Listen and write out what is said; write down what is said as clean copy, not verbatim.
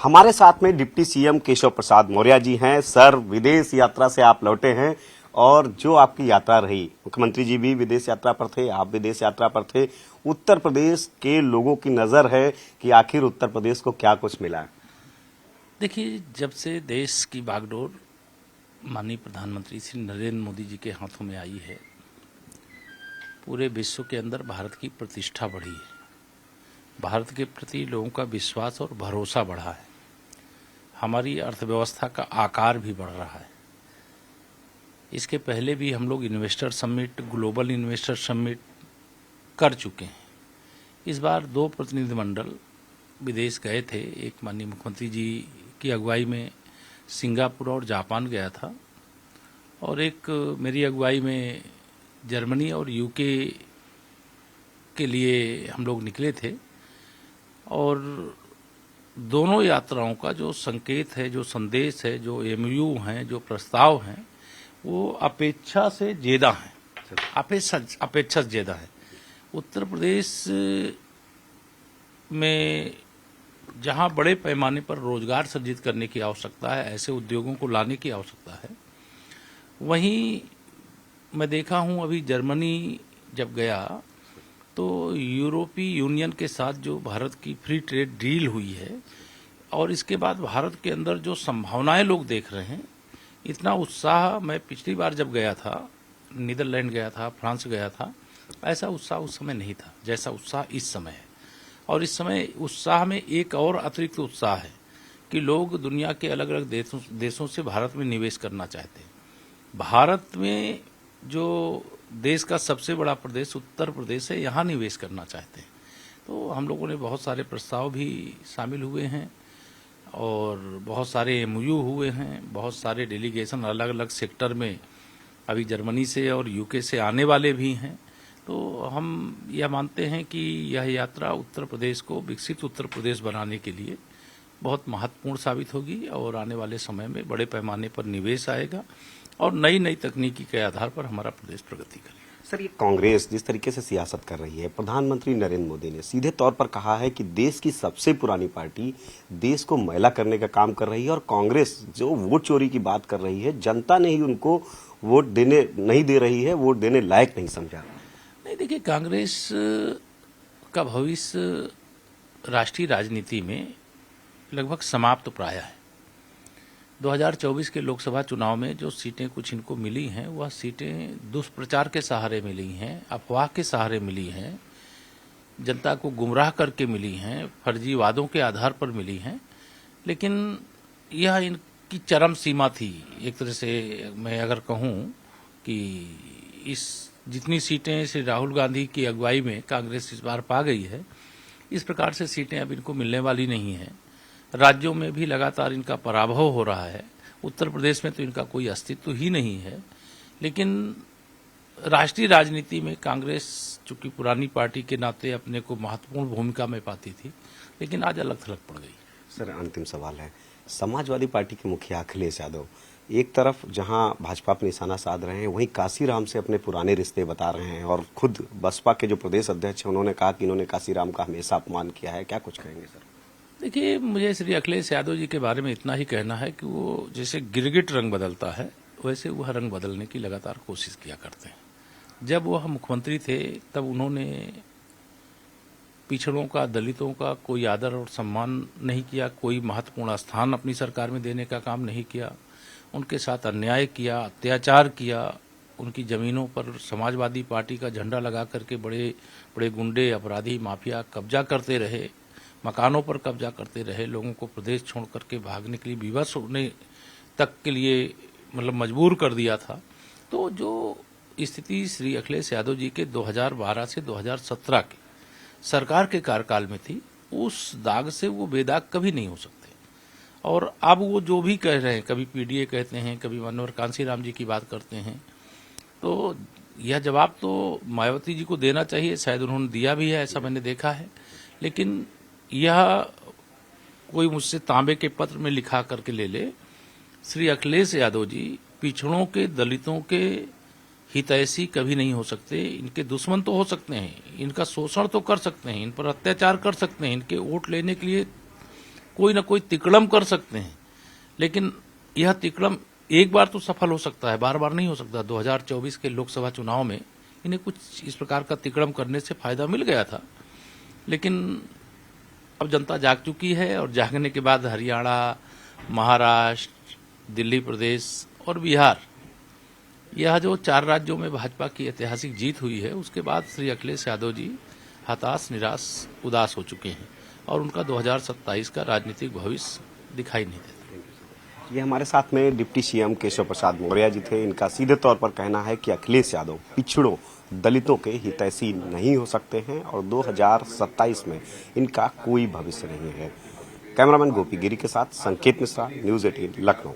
हमारे साथ में डिप्टी सीएम केशव प्रसाद मौर्य जी हैं। सर, विदेश यात्रा से आप लौटे हैं और जो आपकी यात्रा रही, मुख्यमंत्री जी भी विदेश यात्रा पर थे, आप विदेश यात्रा पर थे। उत्तर प्रदेश के लोगों की नजर है कि आखिर उत्तर प्रदेश को क्या कुछ मिला है। देखिए, जब से देश की बागडोर माननीय प्रधानमंत्री श्री नरेंद्र मोदी जी के हाथों में आई है, पूरे विश्व के अंदर भारत की प्रतिष्ठा बढ़ी है, भारत के प्रति लोगों का विश्वास और भरोसा बढ़ा है, हमारी अर्थव्यवस्था का आकार भी बढ़ रहा है। इसके पहले भी हम लोग investor summit, global investor summit कर चुके हैं। इस बार 2 प्रतिनिधिमंडल विदेश गए थे। एक माननीय मुख्यमंत्री जी की अगुवाई में सिंगापुर और जापान गया था, और एक मेरी अगुवाई में जर्मनी और यूके के लिए हम लोग निकले थे। और दोनों यात्राओं का जो संकेत है, जो संदेश है, जो एमयू हैं, जो प्रस्ताव हैं, वो अपेक्षा से ज्यादा हैं, अपेक्षा से ज्यादा है। उत्तर प्रदेश में जहां बड़े पैमाने पर रोजगार सृजित करने की आवश्यकता है, ऐसे उद्योगों को लाने की आवश्यकता है, वहीं मैं देखा हूं अभी जर्मनी जब गया तो यूरोपीय यूनियन के साथ जो भारत की फ्री ट्रेड डील हुई है, और इसके बाद भारत के अंदर जो संभावनाएं लोग देख रहे हैं, इतना उत्साह मैं पिछली बार जब गया था, नीदरलैंड गया था, फ्रांस गया था, ऐसा उत्साह उस समय नहीं था जैसा उत्साह इस समय है। और इस समय उत्साह में एक और अतिरिक्त उत्साह है कि लोग दुनिया के अलग अलग देशों से भारत में निवेश करना चाहते हैं। भारत में जो देश का सबसे बड़ा प्रदेश उत्तर प्रदेश है, यहाँ निवेश करना चाहते हैं। तो हम लोगों ने बहुत सारे प्रस्ताव भी शामिल हुए हैं और बहुत सारे एमयू हुए हैं, बहुत सारे डेलीगेशन अलग अलग सेक्टर में अभी जर्मनी से और यूके से आने वाले भी हैं। तो हम यह मानते हैं कि यह यात्रा उत्तर प्रदेश को विकसित उत्तर प्रदेश बनाने के लिए बहुत महत्वपूर्ण साबित होगी, और आने वाले समय में बड़े पैमाने पर निवेश आएगा और नई नई तकनीकी के आधार पर हमारा प्रदेश प्रगति करेगा। सर, ये कांग्रेस जिस तरीके से सियासत कर रही है, प्रधानमंत्री नरेंद्र मोदी ने सीधे तौर पर कहा है कि देश की सबसे पुरानी पार्टी देश को मैला करने का काम कर रही है, और कांग्रेस जो वोट चोरी की बात कर रही है, जनता ने ही उनको वोट देने नहीं दे रही है, वोट देने लायक नहीं समझा। नहीं, देखिए, कांग्रेस का भविष्य राष्ट्रीय राजनीति में लगभग समाप्त प्राय है। 2024 के लोकसभा चुनाव में जो सीटें कुछ इनको मिली हैं, वह सीटें दुष्प्रचार के सहारे मिली हैं, अफवाह के सहारे मिली हैं, जनता को गुमराह करके मिली हैं, फर्जी वादों के आधार पर मिली हैं। लेकिन यह इनकी चरम सीमा थी। एक तरह से मैं अगर कहूं कि इस जितनी सीटें श्री राहुल गांधी की अगुवाई में कांग्रेस इस बार पा गई है, इस प्रकार से सीटें अब इनको मिलने वाली नहीं हैं। राज्यों में भी लगातार इनका पराभव हो रहा है। उत्तर प्रदेश में तो इनका कोई अस्तित्व ही नहीं है। लेकिन राष्ट्रीय राजनीति में कांग्रेस चूंकि पुरानी पार्टी के नाते अपने को महत्वपूर्ण भूमिका में पाती थी, लेकिन आज अलग थलग पड़ गई। सर, अंतिम सवाल है, समाजवादी पार्टी के मुखिया अखिलेश यादव एक तरफ जहां भाजपा पर निशाना साध रहे हैं, वहीं काशीराम से अपने पुराने रिश्ते बता रहे हैं, और खुद बसपा के जो प्रदेश अध्यक्ष हैं उन्होंने कहा कि इन्होंने काशीराम का हमेशा अपमान किया है। क्या कुछ कहेंगे सर? देखिए, मुझे श्री अखिलेश यादव जी के बारे में इतना ही कहना है कि वो जैसे गिरगिट रंग बदलता है, वैसे वह रंग बदलने की लगातार कोशिश किया करते हैं। जब वह मुख्यमंत्री थे तब उन्होंने पिछड़ों का, दलितों का कोई आदर और सम्मान नहीं किया, कोई महत्वपूर्ण स्थान अपनी सरकार में देने का काम नहीं किया, उनके साथ अन्याय किया, अत्याचार किया, उनकी जमीनों पर समाजवादी पार्टी का झंडा लगा करके बड़े बड़े गुंडे, अपराधी, माफिया कब्जा करते रहे, मकानों पर कब्जा करते रहे, लोगों को प्रदेश छोड़ करके भागने के लिए, विवश होने तक के लिए मतलब मजबूर कर दिया था। तो जो स्थिति श्री अखिलेश यादव जी के 2012 से 2017 के सरकार के कार्यकाल में थी, उस दाग से वो बेदाग कभी नहीं हो सकते। और अब वो जो भी कह रहे हैं, कभी पीडीए कहते हैं, कभी मनोहर कांशीराम जी की बात करते हैं, तो यह जवाब तो मायावती जी को देना चाहिए, शायद उन्होंने दिया भी है, ऐसा मैंने देखा है। लेकिन यह कोई मुझसे तांबे के पत्र में लिखा करके ले ले, श्री अखिलेश यादव जी पिछड़ों के, दलितों के हितैषी कभी नहीं हो सकते। इनके दुश्मन तो हो सकते हैं, इनका शोषण तो कर सकते हैं, इन पर अत्याचार कर सकते हैं, इनके वोट लेने के लिए कोई ना कोई तिकड़म कर सकते हैं, लेकिन यह तिकड़म एक बार तो सफल हो सकता है, बार बार नहीं हो सकता। 2024 के लोकसभा चुनाव में इन्हें कुछ इस प्रकार का तिकड़म करने से फायदा मिल गया था, लेकिन अब जनता जाग चुकी है और जागने के बाद हरियाणा, महाराष्ट्र, दिल्ली प्रदेश और बिहार, यह जो 4 राज्यों में भाजपा की ऐतिहासिक जीत हुई है, उसके बाद श्री अखिलेश यादव जी हताश, निराश, उदास हो चुके हैं और उनका 2027 का राजनीतिक भविष्य दिखाई नहीं देता। ये हमारे साथ में डिप्टी सीएम केशव प्रसाद मौर्य जी थे। इनका सीधे तौर पर कहना है कि अखिलेश यादव पिछड़ों, दलितों के हितैषी नहीं हो सकते हैं और 2027 में इनका कोई भविष्य नहीं है। कैमरामैन गोपी गिरी के साथ संकेत मिश्रा, न्यूज़ 18 लखनऊ।